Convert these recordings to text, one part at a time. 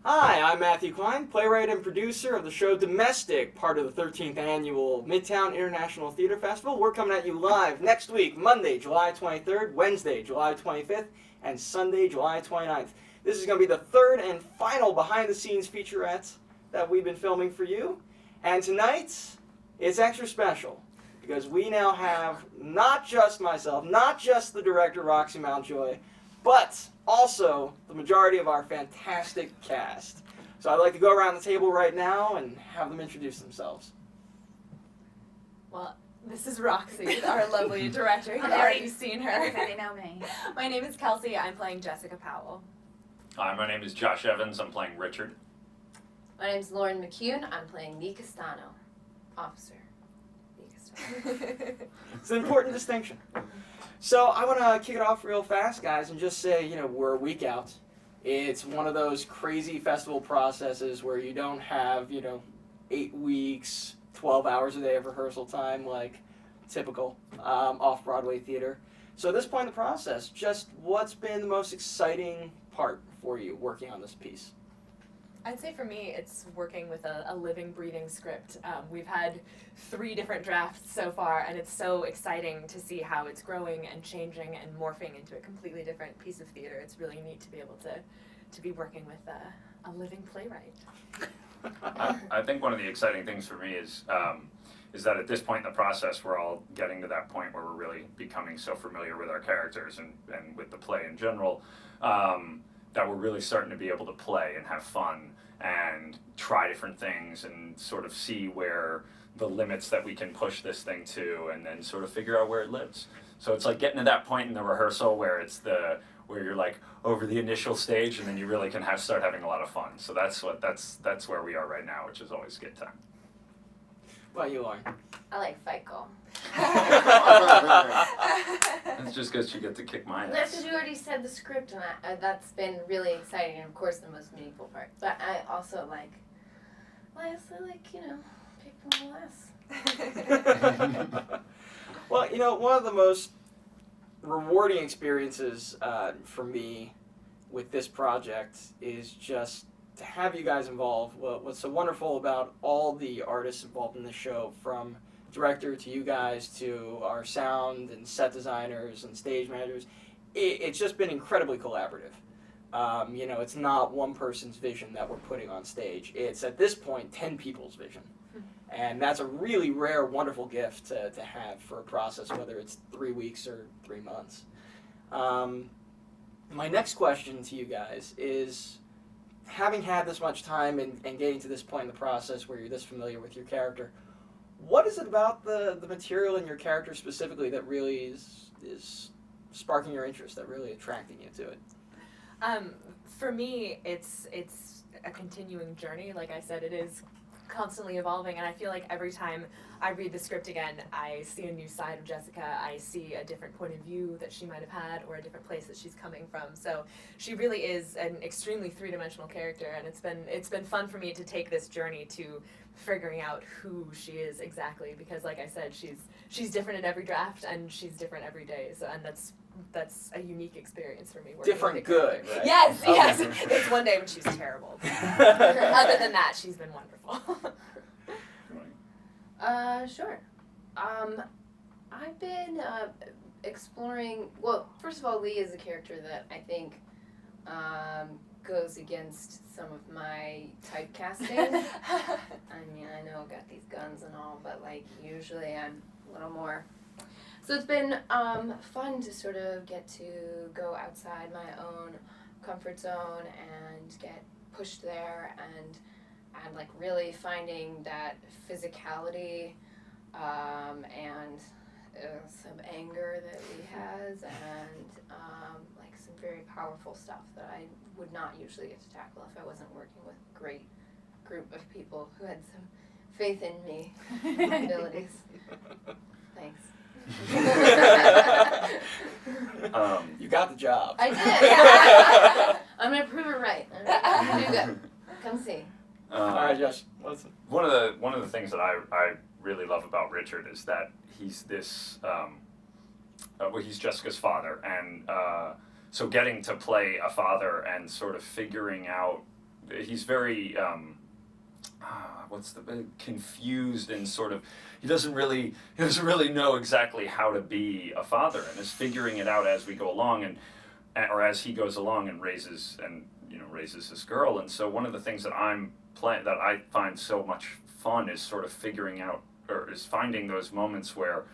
Hi, I'm Matthew Klein, playwright and producer of the show Domestic, part of the 13th annual Midtown International Theater Festival. We're coming at you live next week, Monday, July 23rd, Wednesday, July 25th, and Sunday, July 29th. This is going to be the third and final behind-the-scenes featurette that we've been filming for you. And tonight, it's extra special, because we now have not just myself, not just the director, Roxy MtJoy, but also the majority of our fantastic cast. So I'd like to go around the table right now and have them introduce themselves. Well, this is Roxy, our lovely director. You've already seen her. Everybody know me. My name is Kelsey. I'm playing Jessica Powell. Hi, my name is Josh Evans. I'm playing Richard. My name's Lauren McCune. I'm playing Lee Castano, officer. Lee Castano. It's an important distinction. So I want to kick it off real fast, guys, and just say, we're a week out. It's one of those crazy festival processes where you don't have, 8 weeks, 12 hours a day of rehearsal time like typical off-Broadway theater. So at this point in the process, just what's been the most exciting part for you working on this piece? I'd say for me, it's working with a living, breathing script. We've had 3 different drafts so far, and it's so exciting to see how it's growing and changing and morphing into a completely different piece of theater. It's really neat to be able to be working with a living playwright. I think one of the exciting things for me is that at this point in the process, we're all getting to that point where we're really becoming so familiar with our characters and with the play in general, that we're really starting to be able to play and have fun and try different things and sort of see where the limits that we can push this thing to, and then sort of figure out where it lives. So it's like getting to that point in the rehearsal where where you're like over the initial stage, and then you really can start having a lot of fun. So that's where we are right now, which is always a good time. What about you, Lauren? I like FICO. That's just because you get to kick my That's ass. because you already said the script, and that's been really exciting, and of course the most meaningful part. But I also like, pick one less. Well, one of the most rewarding experiences for me with this project is just to have you guys involved. What's so wonderful about all the artists involved in the show, from director to you guys to our sound and set designers and stage managers, it's just been incredibly collaborative. It's not one person's vision that we're putting on stage. It's, at this point, 10 people's vision. And that's a really rare, wonderful gift to have for a process, whether it's 3 weeks or 3 months. My next question to you guys is, having had this much time and getting to this point in the process where you're this familiar with your character, what is it about the material and your character specifically that really is sparking your interest, that really attracting you to it? For me, it's a continuing journey. Like I said, it is constantly evolving, and I feel like every time I read the script again, I see a new side of Jessica. I see a different point of view that she might have had, or a different place that she's coming from. So she really is an extremely three-dimensional character, and it's been fun for me to take this journey to figuring out who she is exactly, because like I said, she's different in every draft, and she's different every day. So, and that's a unique experience for me. Different good, right? Yes, Okay. yes. It's one day when she's terrible. Other than that, she's been wonderful. Sure. I've been exploring. Well, first of all, Lee is a character that I think goes against some of my typecasting. I mean, I know I've got these guns and all, but usually I'm a little more. So it's been fun to sort of get to go outside my own comfort zone and get pushed there, and really finding that physicality and some anger that Lee has, and some very powerful stuff that I would not usually get to tackle if I wasn't working with a great group of people who had some faith in me and my abilities. Thanks. You got the job. I did. I'm gonna prove it right. I'm gonna do good. Come see. All right, Josh. Listen. One of the things that I really love about Richard is that he's this. He's Jessica's father, and so getting to play a father and sort of figuring out he's very confused and sort of he doesn't really know exactly how to be a father, and is figuring it out as we go along or as he goes along and raises this girl. And so one of the things that that I find so much fun is sort of figuring out, or is finding those moments where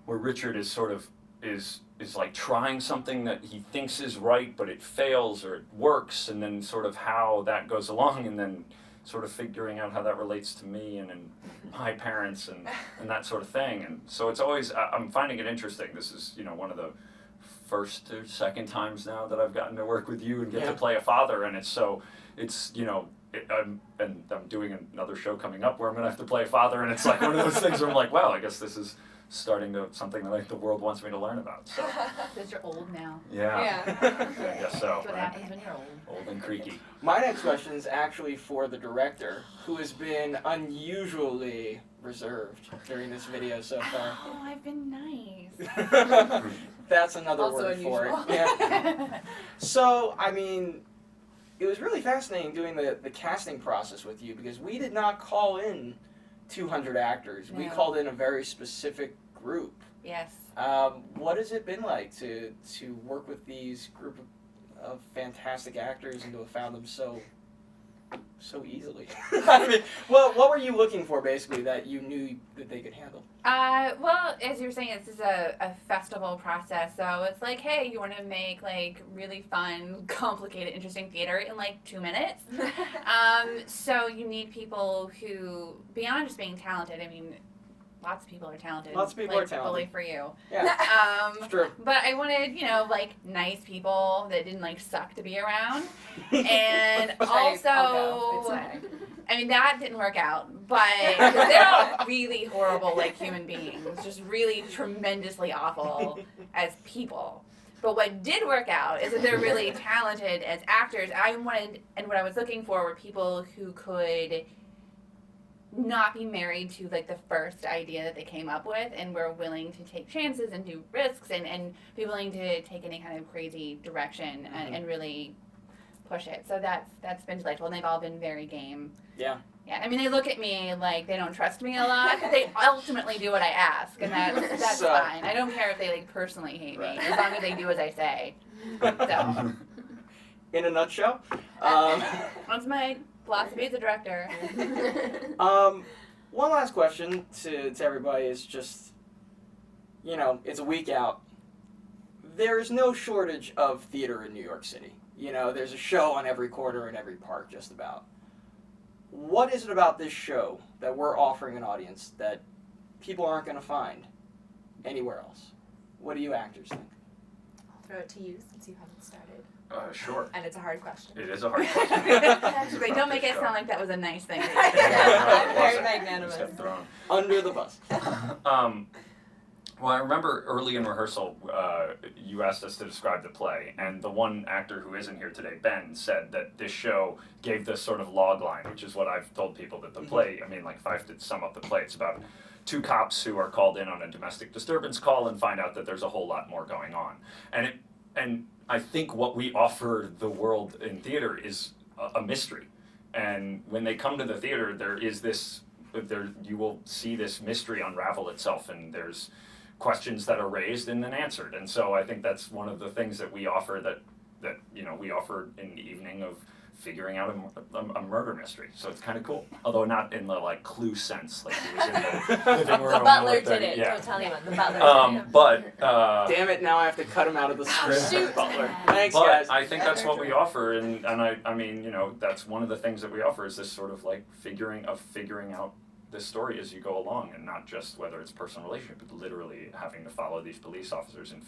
Richard is sort of is like trying something that he thinks is right, but it fails or it works, and then sort of how that goes along, and then sort of figuring out how that relates to me and my parents and that sort of thing. And so it's always, I'm finding it interesting. This is, one of the first or second times now that I've gotten to work with you and get to play a father, and I'm doing another show coming up where I'm gonna have to play a father, and it's like one of those things where I'm like, wow, I guess this is something that the world wants me to learn about. So. Because you're old now. Yeah. I guess so. That's what happens when you're old. Old and creaky. My next question is actually for the director, who has been unusually reserved during this video so far. Oh, I've been nice. That's another Also word for it. unusual. Yeah. So, I mean, it was really fascinating doing the casting process with you, because we did not call in 200 actors. We No. called in a very specific group. Yes. What has it been like to work with these group of fantastic actors and to have found them so easily? I mean, what were you looking for, basically, that you knew that they could handle? Well, as you were saying, this is a festival process, so it's like, hey, you want to make like really fun, complicated, interesting theater in like 2 minutes. So you need people who, beyond just being talented, I mean, lots of people are talented. Lots of people like, are talented. Bully for you. Yeah, it's true. But I wanted, like nice people that didn't like suck to be around, and also. I'll go. It's I mean, that didn't work out, but 'cause they're all really horrible, like, human beings, just really tremendously awful as people. But what did work out is that they're really talented as actors. What I was looking for were people who could not be married to, like, the first idea that they came up with, and were willing to take chances and do risks and be willing to take any kind of crazy direction and really push it. So that's been delightful, and they've all been very game. Yeah. Yeah, I mean, they look at me like they don't trust me a lot, but they ultimately do what I ask, and that's So- fine. I don't care if they like personally hate me, as long as they do as I say. So In a nutshell. that's my philosophy as a director. One last question to everybody is just, it's a week out. There's no shortage of theater in New York City. There's a show on every corner in every park, just about. What is it about this show that we're offering an audience that people aren't going to find anywhere else? What do you actors think? I'll throw it to you since you haven't started. Sure. And it's a hard question. It is a hard question. Wait, don't make it sound like that was a nice thing. I'm very Just magnanimous. got thrown. Under the bus. Well, I remember early in rehearsal, you asked us to describe the play, and the one actor who isn't here today, Ben, said that this show gave this sort of log line, which is what I've told people that the play, I mean, like, if I have to sum up the play, it's about two cops who are called in on a domestic disturbance call and find out that there's a whole lot more going on. And I think what we offer the world in theater is a mystery. And when they come to the theater, you will see this mystery unravel itself, and there's questions that are raised and then answered. And so I think that's one of the things that we offer that we offer in the evening of figuring out a murder mystery. So it's kind of cool. Although not in the like Clue sense, like he was in the living room. The butler with did it. Yeah. Don't tell anyone. The butler did it. But Damn it, now I have to cut him out of the script. shoot. Butler. Thanks, but guys. I think that's what we offer, and I mean, that's one of the things that we offer is this sort of like figuring out this story as you go along, and not just whether it's personal relationship, but literally having to follow these police officers and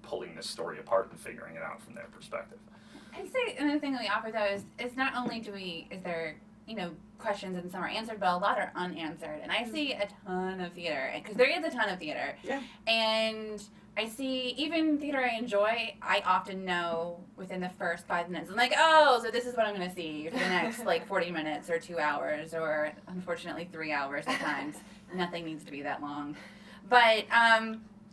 pulling this story apart and figuring it out from their perspective. I'd say another thing that we offer though is not only is there questions and some are answered, but a lot are unanswered. And I see a ton of theater, because there is a ton of theater. Yeah. And I see even theater I enjoy, I often know within the first 5 minutes. I'm like, oh, so this is what I'm going to see for the next like 40 minutes or 2 hours or unfortunately 3 hours sometimes. Nothing needs to be that long. But,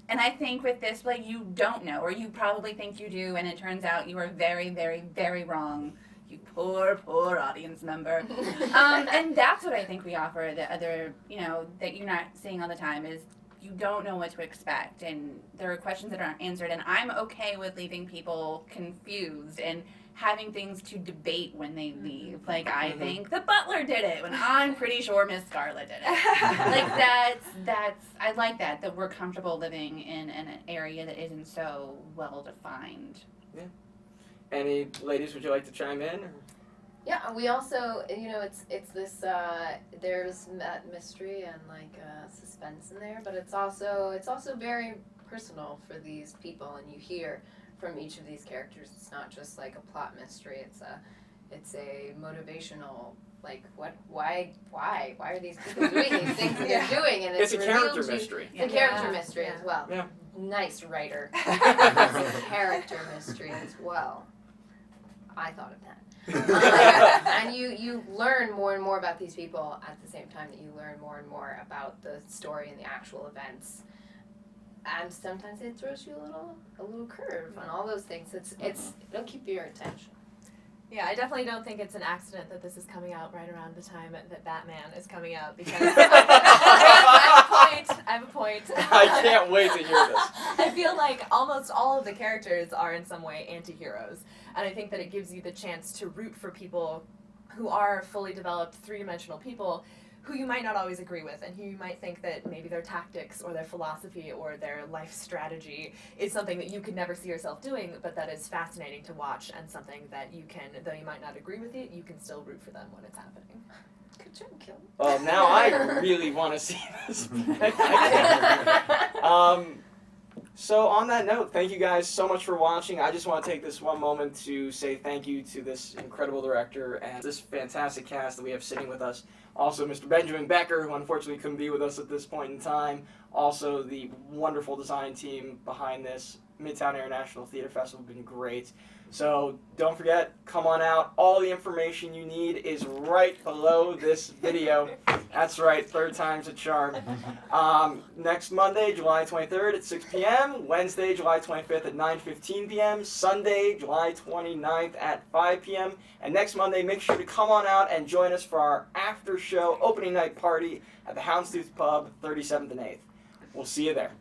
and I think with this play, you don't know, or you probably think you do, and it turns out you are very, very, very wrong. You poor audience member. And that's what I think we offer that other, that you're not seeing all the time is you don't know what to expect, and there are questions that aren't answered, and I'm okay with leaving people confused and having things to debate when they leave. Like, I think the butler did it when I'm pretty sure Miss Scarlett did it. Like, I like that we're comfortable living in an area that isn't so well defined. Yeah. Any ladies, would you like to chime in? Or? Yeah, we also, it's this, there's that mystery and suspense in there, but it's also very personal for these people, and you hear from each of these characters. It's not just like a plot mystery. It's a motivational, why are these people doing these things that they're doing? And it's a character mystery. It's a character mystery as well. Yeah. Nice writer. It's a character mystery as well. I thought of that. And you learn more and more about these people at the same time that you learn more and more about the story and the actual events. And sometimes it throws you a little curve on all those things. It'll keep your attention. Yeah, I definitely don't think it's an accident that this is coming out right around the time that Batman is coming out, because I have a point. I can't wait to hear this. I feel like almost all of the characters are in some way anti-heroes, and I think that it gives you the chance to root for people who are fully developed three-dimensional people who you might not always agree with, and who you might think that maybe their tactics or their philosophy or their life strategy is something that you could never see yourself doing, but that is fascinating to watch, and something that you can, though you might not agree with it, you can still root for them when it's happening. Good job, Kelly. Well, now I really want to see this. So on that note, thank you guys so much for watching. I just want to take this one moment to say thank you to this incredible director and this fantastic cast that we have sitting with us. Also, Mr. Benjamin Becher, who unfortunately couldn't be with us at this point in time. Also, the wonderful design team behind this. Midtown International Theater Festival has been great. So don't forget, come on out. All the information you need is right below this video. That's right, third time's a charm. Next Monday, July 23rd at 6 p.m. Wednesday, July 25th at 9:15 p.m. Sunday, July 29th at 5 p.m. And next Monday, make sure to come on out and join us for our after show opening night party at the Houndstooth Pub, 37th and 8th. We'll see you there.